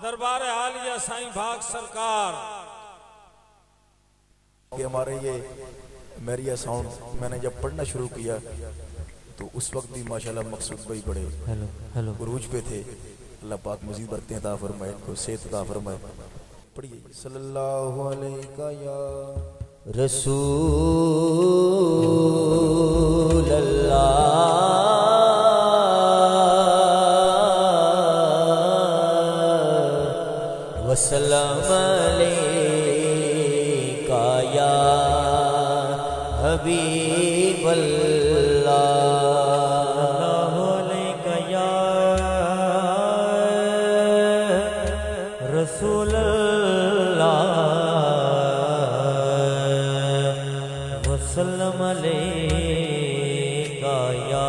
दरबार आलिया साईं भाग सरकार कि हमारे ये मेरिया साउंड मैंने जब पढ़ना शुरू किया तो उस वक्त भी माशाल्लाह मकसूद भाई बड़े उरूज पे थे। अल्लाह पाक मजीद बरकतें अता फरमाए, इनको सेहत अता फरमाए। पढ़िए सल्लल्लाहु अलैका या रसूल अल्लाह वसल्लम अलैका या हबीब वसल्लम अलैका या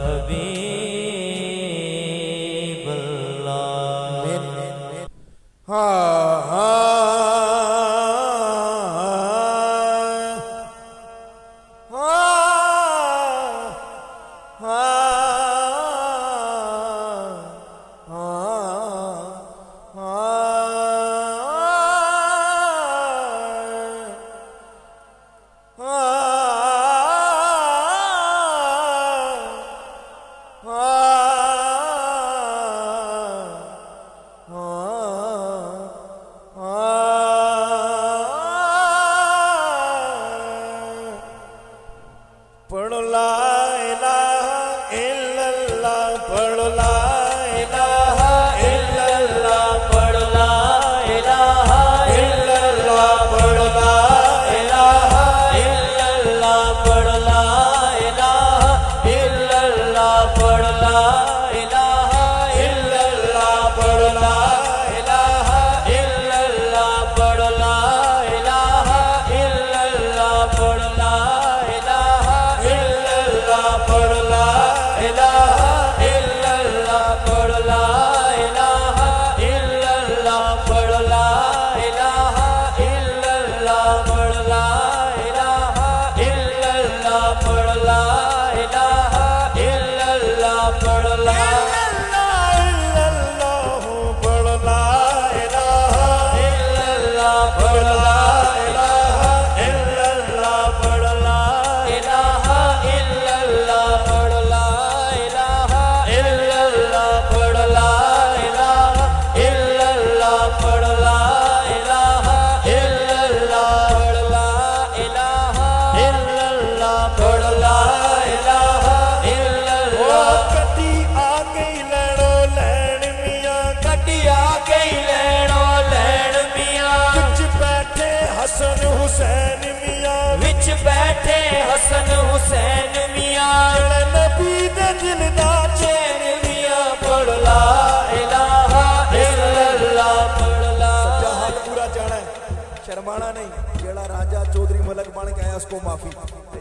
हबीब अल्लाह। पढ़ो ला इलाहा इल्लल्लाह, पढ़ो ला इलाहा इल्लल्लाह, पढ़ो ला इलाहा इल्लल्लाह, पढ़ो ला इलाहा इल्लल्लाह, पढ़ो ला इलाहा इल्लल्लाह, पढ़ो ला इलाहा इल्लल्लाह, पढ़ो ला इलाहा इल्लल्लाह, पढ़ो ला इलाहा इल्लल्लाह, पढ़ो ला पढ़ ला इलाहा इल्लल्लाह, पढ़ ला इलाहा इल्लल्लाह, पढ़ ला इलाहा इल्लल्लाह, पढ़ ला इलाहा इल्लल्लाह, पढ़ ला इलाहा इल्लल्लाह, पढ़ ला इल्लल्लाह, पढ़ ला इलाहा इल्लल्लाह, पढ़ ला इलाहा इल्लल्लाह, पढ़ ला इलाहा इल्लल्लाह, पढ़ ला इलाहा इल्लल्लाह, पढ़ ला इलाहा इल्लल्लाह, पढ़ ला इलाहा इल्लल्लाह, पढ़ ला इलाहा इल्लल्लाह, पढ़ ला इलाहा इल्लल्लाह। कटी आ गई लैणो लैण मियां, कटी आ गई लैणो लैण मियां, विच बैठे हसन हुसैन मियां, विच बैठे हसन हुसैन मियां, नबी दे दिल दा चैन मियां, पढ़ ला इलाहा इल्लल्लाह, पढ़ ला। सच्चा हाल पूरा जाना है, शर्माना नहीं। जेड़ा राजा चौधरी मलक बन के आया उसको माफी,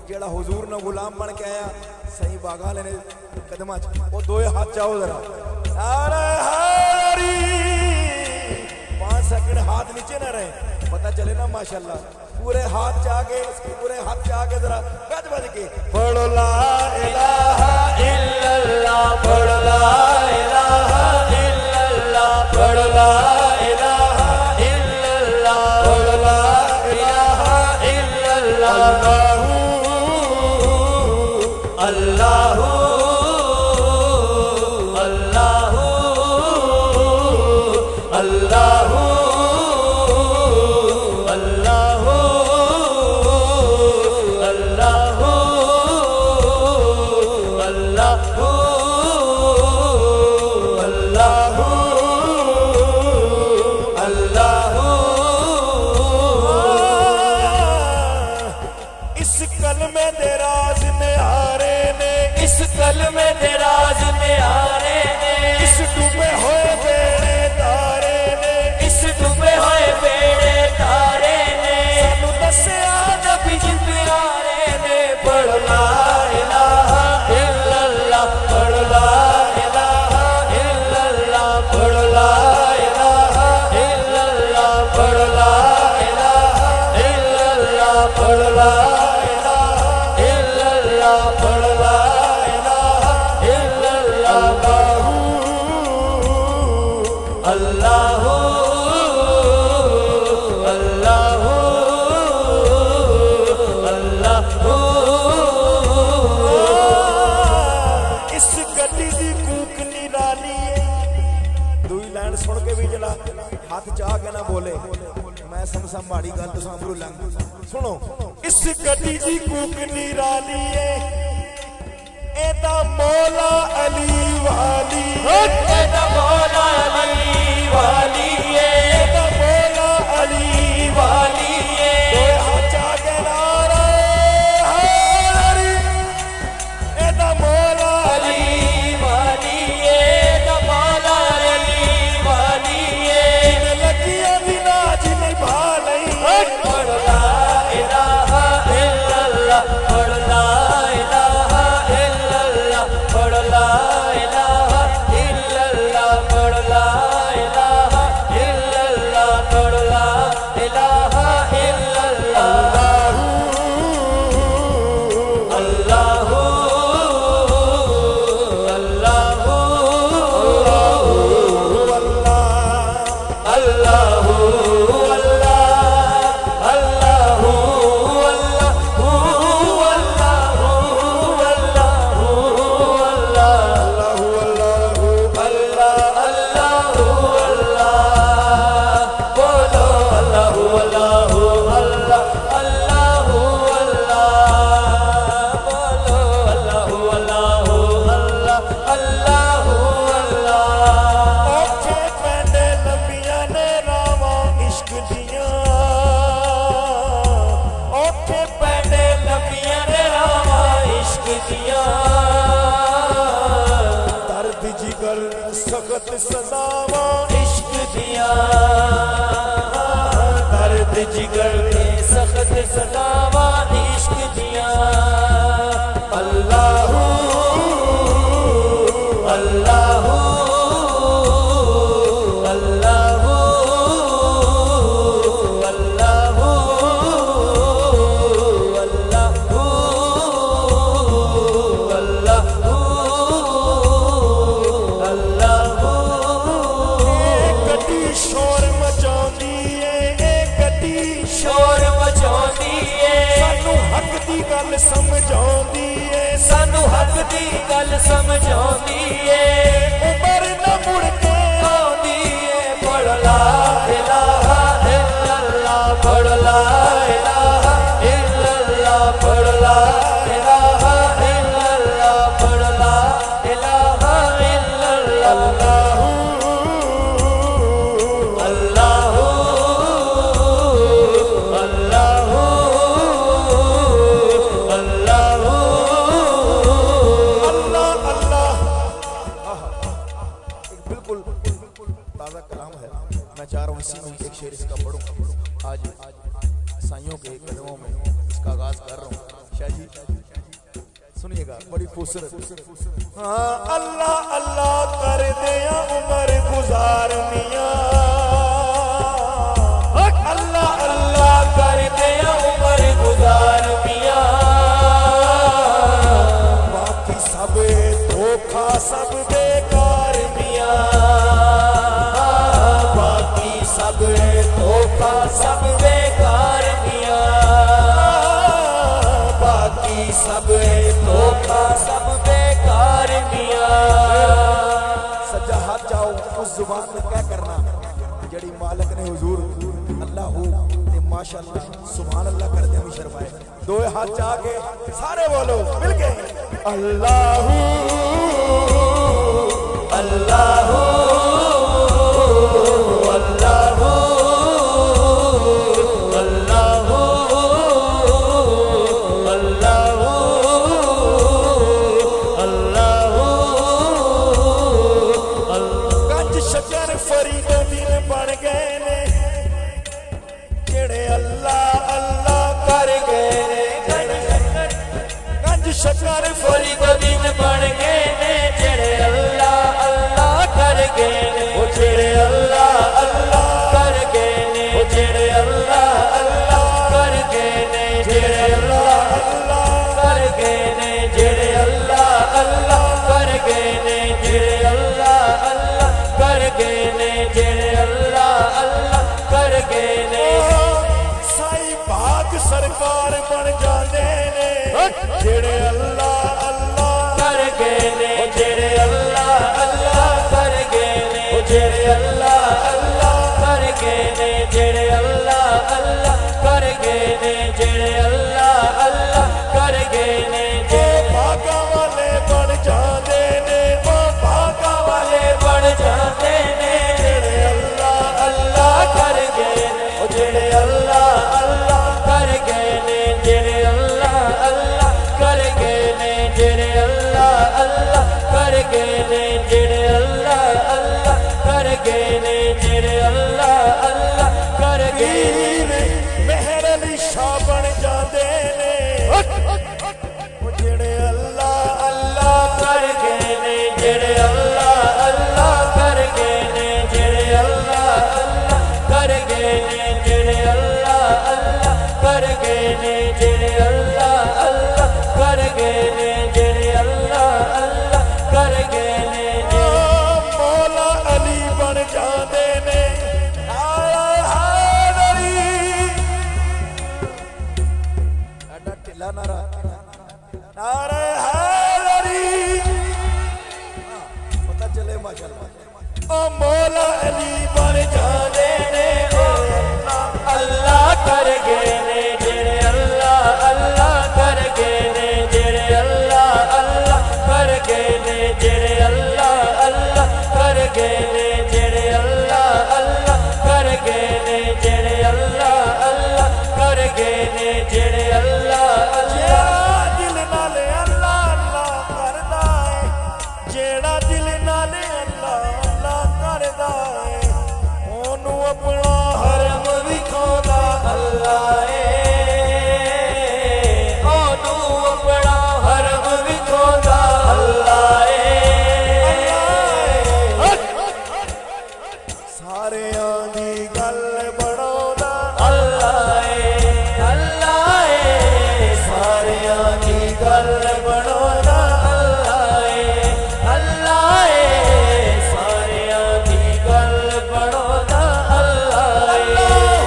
जेड़ा हुजूर ने गुलाम बन के आया सही बागा लेने कदमा वो दो हाथ चाहो जरा। अरे हारी 5 सेकंड हाथ नीचे ना रहे, पता चले ना माशाल्लाह। पूरे हाथ जाके पूरे हाथ जाके जरा गज बज के पढ़ ला इलाहा इल्लल्लाह, पढ़ ला इलाहा इल्लल्लाह, पढ़ ला इलाहा इल्लल्लाह, पढ़ ला इलाहा इल्लल्लाह। अल्लाहू अल्लाहू अल्लाहू अल्लाहू अल्लाहू अल्लाहू अल्लाहू अल्लाहू। इस कलमे दे राज निहारे ने, इस कलमे दे राज निहारे ने, इस डूबे होए बेड़े तारे ने, इस डूबे होए बेड़े तारे ने, सानू दस्या नबी जी प्यारे ने। पढ़ ला इलाहा इल्लल्लाह, पढ़ ला इलाहा इल्लल्लाह, पढ़ ला इलाहा इल्लल्लाह, पढ़ ला इलाहा इल्लल्लाह, पढ़ ला इलाहा इल्लल्लाह, पढ़ ला इलाहा इल्लल्लाह। अल्लाह अल्लाह अल्लाह। इस गड्डी दी कूक निराली दुई लाइन सुन के भी जला हाथ चाह के ना बोले मैं समझा माड़ी गल तो सांभरू लंघ सुनो। इस गड्डी दी कूक निराली एदा मौला अली वाली एदा मौला अली वाली एदा मौला अली वाली हाचा के नारा एदा मौला अली वाली एदा मौला अली वाली लगिया बिना जिन्हें भाई पढ़ ला इलाहा इल्लल्लाह पढ़ ला इलाहा इल्लल्लाह पढ़ ला इलाहा इल्लल्लाह पढ़ ला इलाहा इल्लल्लाह पढ़ ला इलाहा इल्लल्लाह। अल्लाह अल्लाह अल्लाह सख्त सदावा इश्क दिया दर्द जिगर में सख्त सदावा इश्क दिया। अल्लाह अल्लाह अल्लाह अल्लाह शोर मचाउंदी है सानू हक दी गल समझाउंदी है सानू हक दी गल समझाउंदी है उमर न मुड़ के आउंदी है पढ़ ला इलाहा इल्लल्लाह पढ़ ला इलाहा इल्लल्लाह पढ़ ला इलाहा इल्लल्लाह पढ़ ला इलाहा इल्लल्लाह। ताज़ा कलाम है मैं चाह रहा हूँ इसी में एक शेर इसका पढ़ूं। आज साइयों के कदमों में इसका आगाज कर रहा हूँ। शाह जी सुनिएगा बड़ी खूबसूरत। हाँ अल्लाह अल्लाह कर दिया उमर गुजार मियां अल्लाह अल्लाह कर दिया उमर गुजार मियां बाकी सब धोखा सब बेकार मियां सब धोखा सब बेकार मियां बाकी सब धोखा सब बेकार मियां। सज्जा हाथ जाओ उस जुबान में क्या करना जड़ी मालिक ने हुजूर अल्लाह हो ते माशाअल्लाह सुभान अल्लाह कर दे हम शर्माए। दो हाथ जाके सारे बोलो मिलके अल्लाह अल्लाह शकर फरी दिन बन गए ने जेड़े अल्लाह अल्लाह कर गए ने ओ जेड़े अल्लाह अल्लाह कर गए ने ओ जेड़े अल्लाह अल्लाह कर गए ने जेड़े अल्लाह अल्लाह कर गए ने जेड़े अल्लाह अल्लाह कर गए ने जेड़े अल्लाह अल्लाह कर गए ने जेड़े अल्लाह अल्लाह कर गए ने जेड़े अल्लाह अल्लाह कर गए ने जेड़े अल्लाह अल्लाह कर गए ने भागा वाले बन जाते ने भागा वाले बन जाते ने जेड़े अल्लाह अल्लाह कर गए ने जेड़े अल्लाह अल्लाह कर गए ने जेड़े अल्लाह अल्लाह कर गए ने जेड़े अल्लाह अल्लाह कर गए ने जेड़े अल्लाह अल्लाह कर गए ने जेड़े अल्लाह अल्लाह कर गए ने मेहर अली शाह बन जाते ने जेड़े अल्लाह अल्लाह कर गए ने जेड़े अल्लाह अल्लाह कर गए ने जेड़े अल्लाह अल्लाह कर गए ने जेड़े अल्लाह अल्लाह कर गए ने जेड़े अल्लाह अल्लाह कर गए ने जेड़े अल्लाह अल्लाह कर गए ने मौला अली बन जाते ने ढिला नारा नारे हैदरी पता चले माशाअल्लाह ओ मौला अली बन जाते ने अल्लाह कर गए ने जेड़े अल्लाह अल्लाह कर गए ने जेड़े अल्लाह अल्लाह कर गए ने जेड़े अल्लाह अल्लाह कर गए ने जेड़े अल्लाह अल्लाह कर गए ने जेड़े अल्लाह अल्लाह कर गए ने जेड़े अल्लाह अल्लाह दिल नाले अल्लाह अल्लाह करदा है जेड़ा दिल नाले अल्लाह अल्लाह करदा है ओनू अपना हरम विखांदा अल्लाह ओनू अपना हरम विखांदा अल्लाह सारे दी गल बनाउंदा अल्लाह अल्लाह सारे दी गल बनाउंदा अल्लाह अल्लाह सारे दी गल बनाउंदा अल्लाह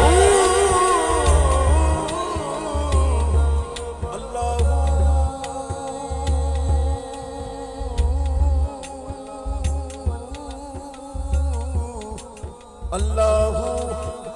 अल्लाह